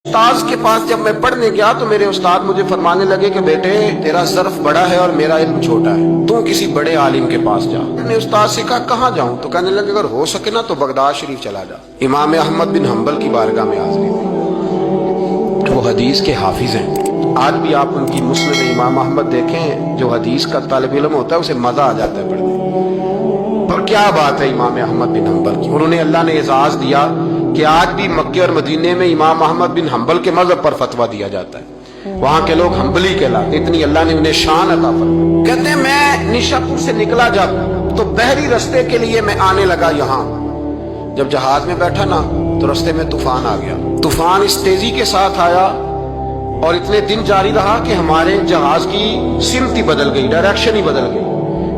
उस्ताद के पास जब मैं पढ़ने गया तो मेरे उस्ताद मुझे फरमाने लगे कि बेटे तेरा ज़र्फ बड़ा है और मेरा इल्म छोटा है, तू किसी बड़े आलिम के पास जा। मैंने उस्ताद से कहा कहाँ जाऊं? तो कहने लगे अगर हो सके ना तो बगदाद शरीफ चला जा। इमाम अहमद बिन हम्बल की बारगाह में हाज़िरी दी। वो हदीस के हाफिज हैं। आज भी आप उनकी मुस्लिम इमाम अहमद देखें, जो हदीस का तालिब इल्म होता है उसे मजा आ जाता है पढ़ने पर। क्या बात है इमाम अहमद बिन हम्बल की। उन्होंने अल्लाह ने एजाज दिया कि आज भी मक्के और मदीने में इमाम अहमद बिन हम्बल के मजहब पर फतवा दिया जाता है। वहां के लोग हम्बली कहलाते, इतनी अल्लाह ने उन्हें शान अता फरमाई। कहते हैं मैं निशापुर से निकला जब तो बहरी रास्ते के लिए मैं आने लगा यहाँ। जब जहाज में बैठा ना तो रास्ते में तूफान आ गया। तूफान इस तेजी के साथ आया और इतने दिन जारी रहा कि हमारे जहाज की सिमत ही बदल गई, डायरेक्शन ही बदल गई।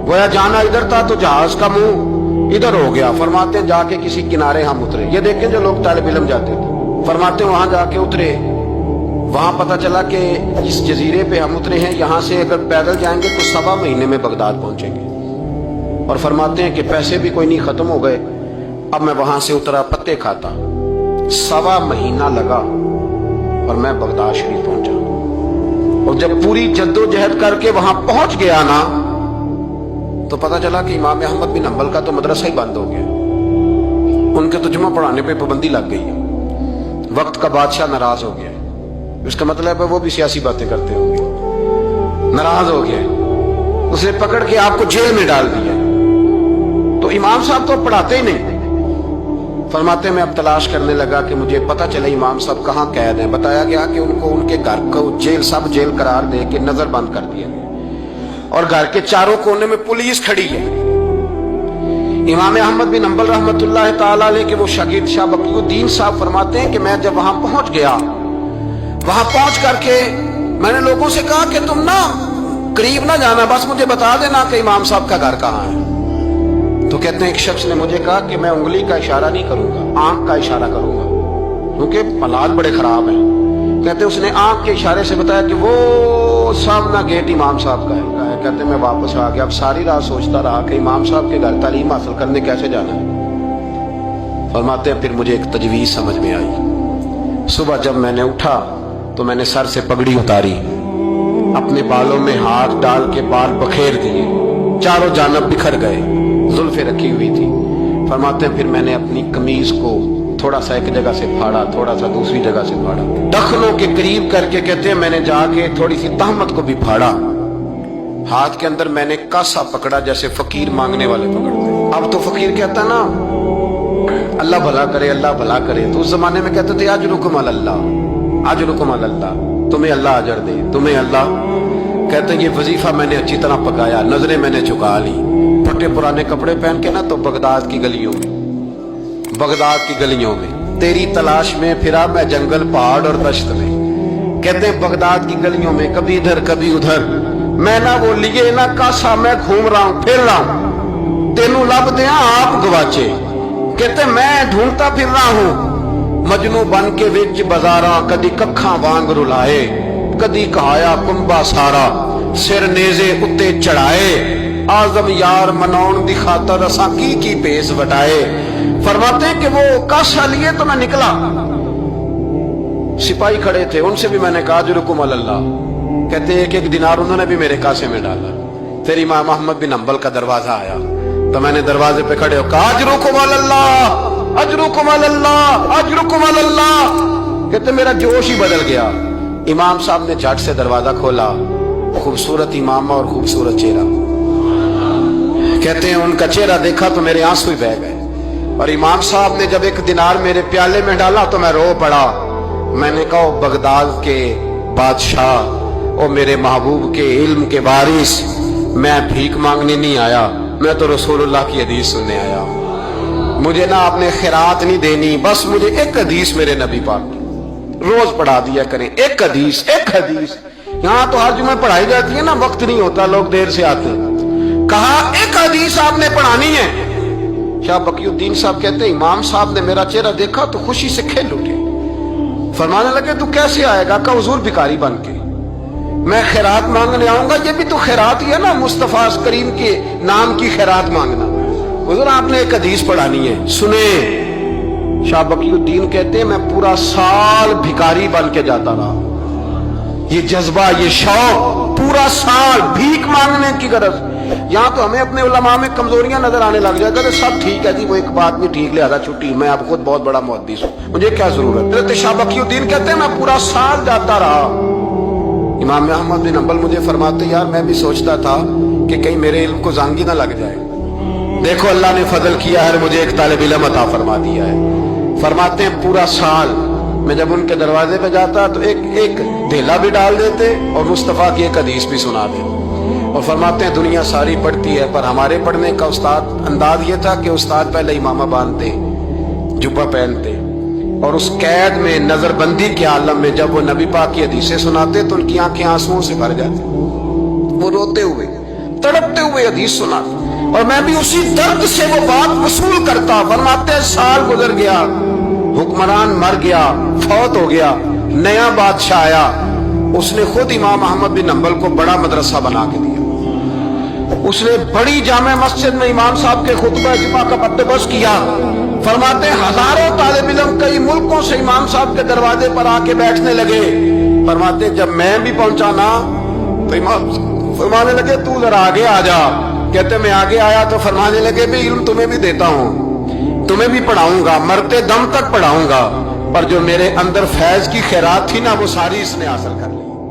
गोया जाना इधर था तो जहाज का मुंह इधर हो गया। फरमाते हैं जाके किसी किनारे हम उतरे। ये देखें जो लोग तालिब इल्म जाते थे, फरमाते हैं वहां जाके उतरे। वहां पता चला कि इस जजीरे पे हम उतरे हैं, यहाँ से अगर पैदल जाएंगे तो 7 महीने में बगदाद पहुंचेंगे। और फरमाते हैं कि पैसे भी कोई नहीं, खत्म हो गए। अब मैं वहां से उतरा पत्ते खाता, 1.25 महीना लगा और मैं बगदाद शरीफ पहुंचा। और जब पूरी जद्दोजहद करके वहां पहुंच गया ना तो पता चला कि इमाम अहमद बिन हम्बल का तो मदरसा ही बंद हो गया। उनके तो जुमा पढ़ाने पे पाबंदी लग गई है। वक्त का बादशाह नाराज हो गया। उसका मतलब है वो भी सियासी बातें करते होंगे। नाराज हो गया, उसे पकड़ के आपको जेल में डाल दिया। तो इमाम साहब तो पढ़ाते ही नहीं। फरमाते मैं अब तलाश करने लगा कि मुझे पता चले इमाम साहब कहाँ कैद हैं। बताया गया कि उनको उनके घर को जेल, सब जेल करार दे के नजर बंद कर दिया गया और घर के चारों कोने में पुलिस खड़ी है। इमाम अहमद बिन हम्बल रहमतुल्लाह ताला अलैह के वो शागिर्द शाह बकीउद्दीन साहब फरमाते हैं कि मैं जब वहां पहुंच गया, वहां पहुंच करके मैंने लोगों से कहा कि तुम ना करीब ना जाना, बस मुझे बता देना कि इमाम साहब का घर कहाँ है। तो कहते हैं एक शख्स ने मुझे कहा कि मैं उंगली का इशारा नहीं करूंगा, आंख का इशारा करूंगा, क्योंकि हालात बड़े खराब हैं। कहते उसने आंख के इशारे से बताया कि वो सामना गेट इमाम साहब का है। कहते मैं वापस आ गया। अब सारी रात सोचता रहा कि इमाम साहब के घर तालीम हासिल करने कैसे जाना है। फरमाते हैं फिर मुझे एक तजवीज समझ में आई। सुबह जब मैंने उठा तो मैंने सर से पगड़ी उतारी, अपने बालों में हाथ डाल के बाल बखेर दिए, चारों जानब बिखर गए, जुल्फे रखी हुई थी। फरमाते हैं फिर मैंने अपनी कमीज को थोड़ा सा एक जगह से फाड़ा, थोड़ा सा दूसरी जगह से फाड़ा, दखनों के करीब करके कहते हैं मैंने जाके थोड़ी सी तहमत को भी फाड़ा। हाथ के अंदर मैंने कासा पकड़ा जैसे फकीर मांगने वाले पकड़ते। अब तो फकीर कहता ना अल्लाह भला करे, अल्लाह भला करे। तो उस जमाने में कहते थे अजरुकुम अल्लाह, अजरुकुम अल्लाह, तुम्हें अल्लाह अजर दे, तुम्हें अल्लाह। कहते ये वजीफा मैंने अच्छी तरह पकाया, नजरें मैंने झुका ली, फटे पुराने कपड़े पहन के ना तो बगदाद की गलियों में, बगदाद की गलियों में तेरी तलाश में फिरा मैं जंगल पहाड़ और दश्त में। कहते हैं बगदाद की गलियों में कभी इधर कभी उधर, मैं ना वो लिए ना कासा, मैं घूम रहा हूं फिर रहा हूं, तेनू लब दे आप गवाचे। कहते मैं ढूंढता फिर रहा हूं मजनू बन के विच बाजारा, कदी कखा वांग रुलाए, कदी कहाया कुंबा सारा, सिर नेजे उत्ते चढ़ाए, आजम यार मनाउन दी खातर असा की पेश वटाए। फरमाते हैं कि वो कासा लिए तो मैं निकला, सिपाही खड़े थे, उनसे भी मैंने कहा अजरुकुम अल्लाह। कहते एक एक दिनार उन्होंने भी मेरे कासे में डाला। फिर इमाम अहमद बिन हम्बल का दरवाजा आया तो मैंने दरवाजे पे खड़े होकर अजरुकुम अल्लाह, अजरुकुम अल्लाह, अजरुकुम अल्लाह। कहते मेरा जोश ही बदल गया। इमाम साहब ने झट से दरवाजा खोला, खूबसूरत इमामा और खूबसूरत चेहरा। कहते हैं उनका चेहरा देखा तो मेरे आंसू ही बह गए। और इमाम साहब ने जब एक दिनार मेरे प्याले में डाला तो मैं रो पड़ा। मैंने कहा बगदाद के बादशाह और मेरे महबूब के इल्म के वारिस, मैं भीख मांगने नहीं आया, मैं तो रसूलुल्लाह की हदीस सुनने आया। मुझे ना आपने खैरात नहीं देनी, बस मुझे एक हदीस मेरे नबी पाक रोज पढ़ा दिया करें। एक हदीस, एक हदीस। यहाँ तो हर जुमे पढ़ाई जाती है ना, वक्त नहीं होता, लोग देर से आते हैं। कहा एक हदीस आपने पढ़ानी है। शाह बकीउद्दीन साहब कहते हैं इमाम साहब ने मेरा चेहरा देखा तो खुशी से खेल उठे। फरमाने लगे तू कैसे आएगा? का हुजूर भिखारी बन के मैं खैरात मांगने आऊंगा। ये भी तो खैरात ही है ना, मुस्तफा करीम के नाम की खैरात मांगना। हुजूर आपने एक हदीस पढ़ानी है, सुने। शाह बकीउद्दीन कहते हैं मैं पूरा साल भिखारी बन के जाता रहा। ये जज्बा, ये शौक, पूरा साल भीख मांगने की गरज। यहाँ तो हमें अपने उलमा में कमजोरियां नजर आने लग जाएगा। सब ठीक है जी, वो एक बात नहीं ठीक, लिहाजा छुट्टी, मैं अब खुद बहुत बड़ा मुहद्दिस हूँ, मुझे क्या जरूरत। हज़रत शाह बकीउद्दीन कहते हैं मैं पूरा साल जाता रहा। इमाम अहमद बिन हंबल मुझे फरमाते यार मैं भी सोचता था कि कहीं मेरे इल्म को जांगी ना लग जाए। देखो अल्लाह ने फजल किया है, मुझे एक तालिब इल्म अता फरमा दिया है। फरमाते हैं पूरा साल मैं जब उनके दरवाजे पे जाता तो एक धेला भी डाल देते और मुस्तफ़ा की एक हदीस भी सुना देते। और फरमाते हैं दुनिया सारी पढ़ती है पर हमारे पढ़ने का उस्ताद अंदाज ये था कि उस्ताद पहले इमामा बांधते, जुब्बा पहनते, और उस कैद में नजरबंदी के आलम में जब वो नबी पाक की हदीसें सुनाते तो उनकी आंखें आंसुओं से भर जाती, वो रोते हुए तड़पते हुए हदीस सुनाते, और मैं भी उसी दर्द से वो बात वसूल करता। फरमाते साल गुजर गया, हुक्मरान मर गया, फौत हो गया, नया बादशाह आया, उसने खुद इमाम अहमद बिन हंबल को बड़ा मदरसा बना के दिया। उसने बड़ी जामे मस्जिद में इमाम साहब के खुतबा जुमा का बंदोबस्त किया। फरमाते हजारों तालिब इल्म कई मुल्कों से इमाम साहब के दरवाजे पर आके बैठने लगे। फरमाते जब मैं भी पहुंचा ना तो इमाम फरमाने लगे तू जरा आगे आ जा। कहते मैं आगे आया तो फरमाने लगे भी इल्म तुम्हें भी देता हूँ, तुम्हें भी पढ़ाऊंगा, मरते दम तक पढ़ाऊंगा, पर जो मेरे अंदर फैज की खैरात थी ना वो सारी इसने हासिल कर ली।